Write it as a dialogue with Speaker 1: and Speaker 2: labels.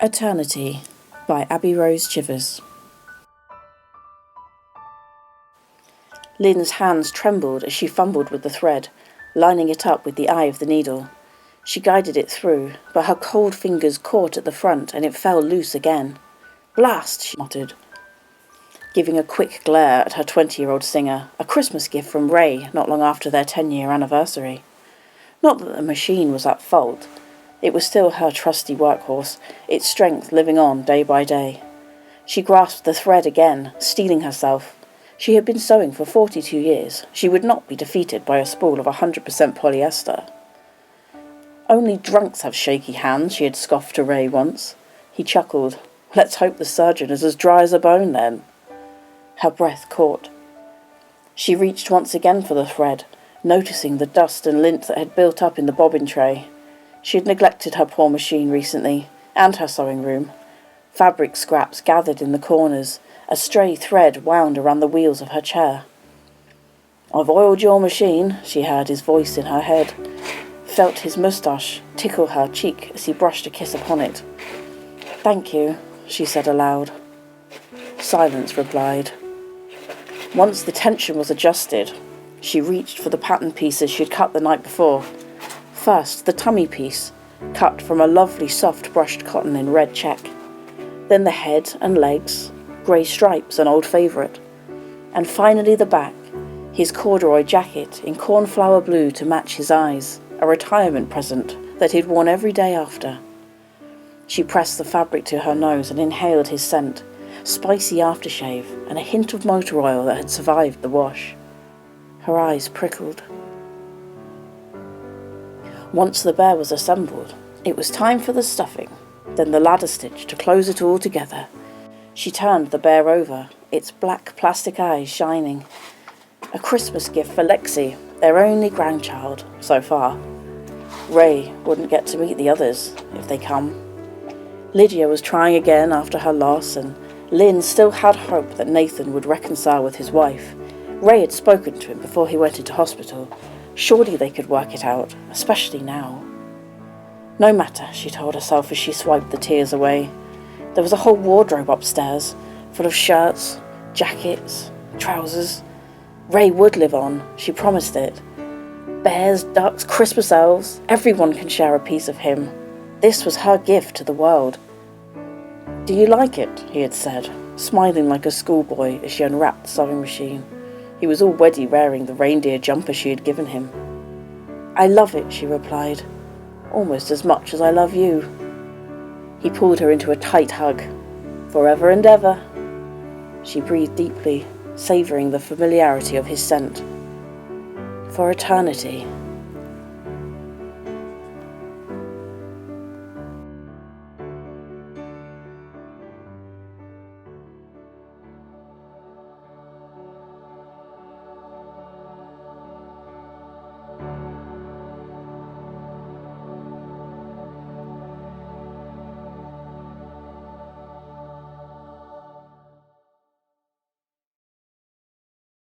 Speaker 1: Eternity by Abbie-Rose Chivers. Lynn's hands trembled as she fumbled with the thread, lining it up with the eye of the needle. She guided it through, but her cold fingers caught at the front and it fell loose again. "Blast!" she muttered, giving a quick glare at her 20-year-old singer, a Christmas gift from Ray not long after their 10-year anniversary. Not that the machine was at fault. It was still her trusty workhorse, its strength living on day by day. She grasped the thread again, steeling herself. She had been sewing for 42 years. She would not be defeated by a spool of 100% polyester. "Only drunks have shaky hands," she had scoffed to Ray once. He chuckled. "Let's hope the surgeon is as dry as a bone then." Her breath caught. She reached once again for the thread, noticing the dust and lint that had built up in the bobbin tray. She had neglected her poor machine recently, and her sewing room. Fabric scraps gathered in the corners, a stray thread wound around the wheels of her chair. "I've oiled your machine," she heard his voice in her head, felt his moustache tickle her cheek as he brushed a kiss upon it. "Thank you," she said aloud. Silence replied. Once the tension was adjusted, she reached for the pattern pieces she had cut the night before. First, the tummy piece, cut from a lovely soft brushed cotton in red check. Then the head and legs, grey stripes, an old favourite. And finally the back, his corduroy jacket in cornflower blue to match his eyes, a retirement present that he'd worn every day after. She pressed the fabric to her nose and inhaled his scent, spicy aftershave and a hint of motor oil that had survived the wash. Her eyes prickled. Once the bear was assembled, it was time for the stuffing, then the ladder stitch to close it all together. She turned the bear over, its black plastic eyes shining. A Christmas gift for Lexi, their only grandchild, so far. Ray wouldn't get to meet the others, if they come. Lydia was trying again after her loss, and Lynn still had hope that Nathan would reconcile with his wife. Ray had spoken to him before he went into hospital. Surely they could work it out, especially now. No matter, she told herself as she swiped the tears away. There was a whole wardrobe upstairs, full of shirts, jackets, trousers. Ray would live on, she promised it. Bears, ducks, Christmas elves, everyone can share a piece of him. This was her gift to the world. "Do you like it?" he had said, smiling like a schoolboy as she unwrapped the sewing machine. He was already wearing the reindeer jumper she had given him. "I love it," she replied, "almost as much as I love you." He pulled her into a tight hug. "Forever and ever." She breathed deeply, savouring the familiarity of his scent. "For eternity,"